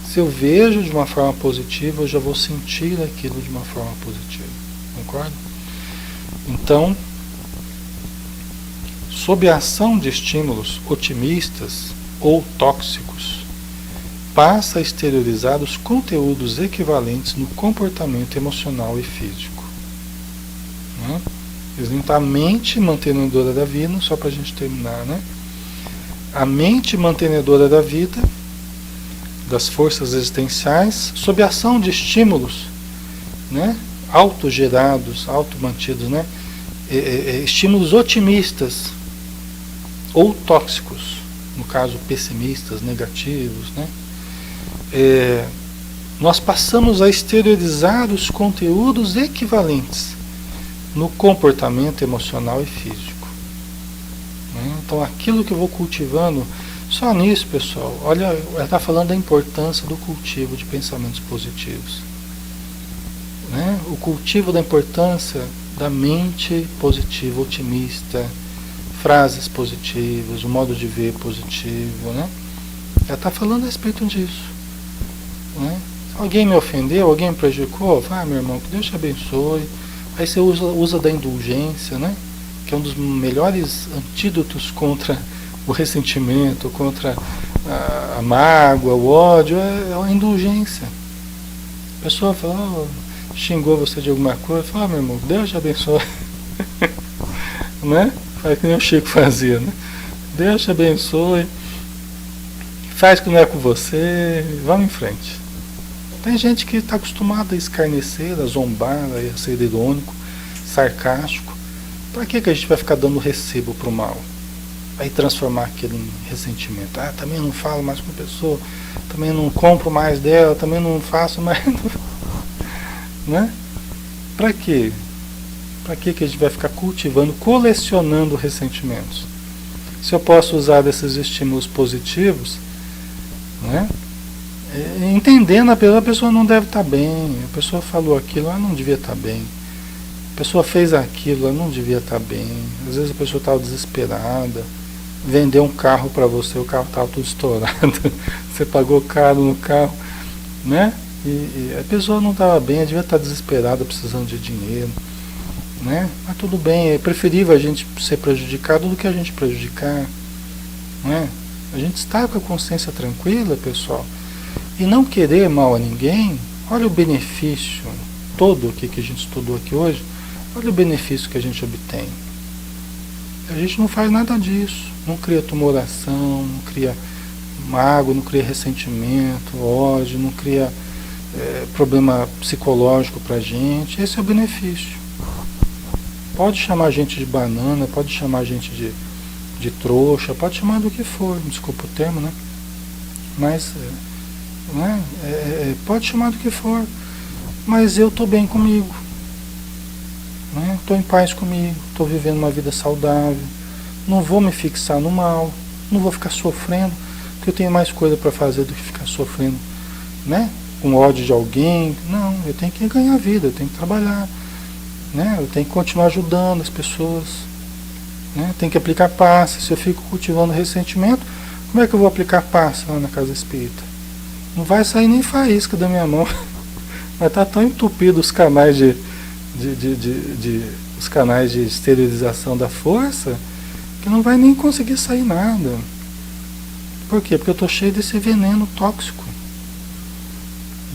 A: Se eu vejo de uma forma positiva, eu já vou sentir aquilo de uma forma positiva. Concorda? Então, sob a ação de estímulos otimistas ou tóxicos, passa a exteriorizar os conteúdos equivalentes no comportamento emocional e físico. Né? A mente mantenedora da vida, só para a gente terminar, né? A mente mantenedora da vida, das forças existenciais, sob a ação de estímulos, né? Autogerados, automantidos, né? Estímulos otimistas ou tóxicos. no caso pessimistas, negativos, né? Nós passamos a exteriorizar os conteúdos equivalentes no comportamento emocional e físico, né? Então aquilo que eu vou cultivando, só nisso, pessoal, olha, ela está falando da importância do cultivo de pensamentos positivos, né? O cultivo da importância da mente positiva, otimista, frases positivas, o modo de ver positivo, né? Ela está falando a respeito disso, né? Alguém me ofendeu, alguém me prejudicou, vai, meu irmão, que Deus te abençoe. Aí você usa da indulgência, né? Que é um dos melhores antídotos contra o ressentimento, contra a mágoa, o ódio, é a indulgência. A pessoa fala, xingou você de alguma coisa, fala, meu irmão, Deus te abençoe. Né? Faz que nem o Chico fazia, né? Deus te abençoe, faz que não é com você, vamos em frente. Tem gente que está acostumada a escarnecer, a zombar, a ser irônico, sarcástico. Para que a gente vai ficar dando recebo para o mal? Aí transformar aquilo em ressentimento. Ah, também não falo mais com a pessoa, também não compro mais dela, também não faço mais. Né? Para quê? Para que a gente vai ficar cultivando, colecionando ressentimentos? Se eu posso usar desses estímulos positivos, né? Entendendo a pessoa não deve estar bem, a pessoa falou aquilo, ela não devia estar bem, a pessoa fez aquilo, ela não devia estar bem, às vezes a pessoa estava desesperada, vendeu um carro para você, o carro estava tudo estourado, você pagou caro no carro, né? E a pessoa não estava bem, ela devia estar desesperada, precisando de dinheiro, né? Mas tudo bem, é preferível a gente ser prejudicado do que a gente prejudicar, né? A gente está com a consciência tranquila, pessoal, e não querer mal a ninguém. Olha o benefício todo aqui que a gente estudou aqui hoje, olha o benefício que a gente obtém. A gente não faz nada disso, não cria tumoração, não cria mágoa, não cria ressentimento, ódio, não cria problema psicológico pra gente. Esse é o benefício. Pode chamar a gente de banana, pode chamar a gente de trouxa, pode chamar do que for, desculpa o termo, né? Mas né? Pode chamar do que for, mas eu estou bem comigo, né? Estou em paz comigo, estou vivendo uma vida saudável, não vou me fixar no mal, não vou ficar sofrendo, porque eu tenho mais coisa para fazer do que ficar sofrendo, né? Com ódio de alguém. Não, eu tenho que ganhar vida, eu tenho que trabalhar, né? Eu tenho que continuar ajudando as pessoas, né? Tenho que aplicar passe. Se eu fico cultivando ressentimento, como é que eu vou aplicar passe lá na casa espírita? Não vai sair nem faísca da minha mão. Vai estar tão entupido os canais os canais de esterilização da força que não vai nem conseguir sair nada. Por quê? Porque eu estou cheio desse veneno tóxico,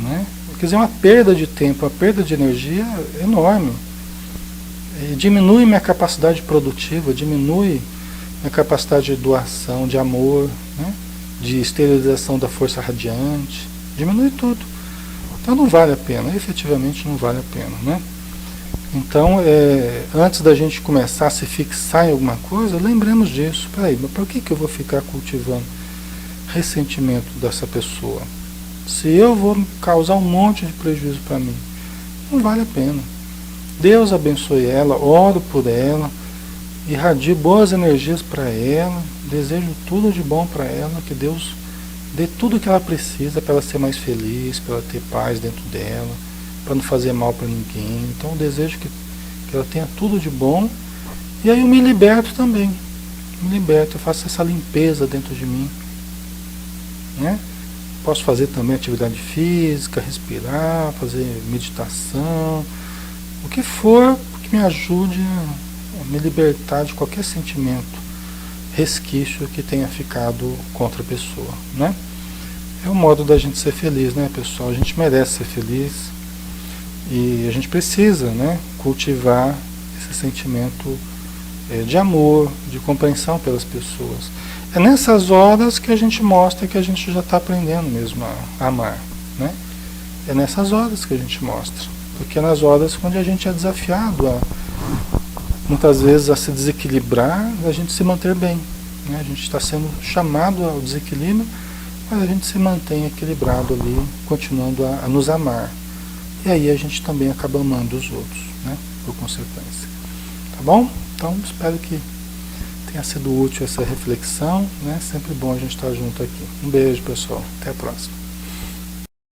A: né? Quer dizer, uma perda de tempo, uma perda de energia enorme. E diminui minha capacidade produtiva, diminui minha capacidade de doação, de amor, né? De esterilização da força radiante, diminui tudo. Então não vale a pena, efetivamente não vale a pena, né? Então, antes da gente começar a se fixar em alguma coisa, lembremos disso. Peraí, mas por que eu vou ficar cultivando ressentimento dessa pessoa? Se eu vou causar um monte de prejuízo para mim, não vale a pena. Deus abençoe ela, oro por ela, irradie boas energias para ela, desejo tudo de bom para ela, que Deus dê tudo o que ela precisa para ela ser mais feliz, para ela ter paz dentro dela, para não fazer mal para ninguém. Então eu desejo que ela tenha tudo de bom, e aí eu me liberto também, eu faço essa limpeza dentro de mim, né? Posso fazer também atividade física, respirar, fazer meditação, o que for que me ajude a me libertar de qualquer sentimento, resquício que tenha ficado contra a pessoa, né? É o modo da gente ser feliz, né, pessoal? A gente merece ser feliz e a gente precisa, né, cultivar esse sentimento de amor, de compreensão pelas pessoas. É nessas horas que a gente mostra que a gente já está aprendendo mesmo a amar, né? É nessas horas que a gente mostra, porque é nas horas onde a gente é desafiado muitas vezes a se desequilibrar, a gente se manter bem, né? A gente está sendo chamado ao desequilíbrio, mas a gente se mantém equilibrado ali, continuando a nos amar. E aí a gente também acaba amando os outros, né? Por consequência. Tá bom? Então espero que tenha sido útil essa reflexão, né? Sempre bom a gente estar junto aqui. Um beijo, pessoal. Até a próxima.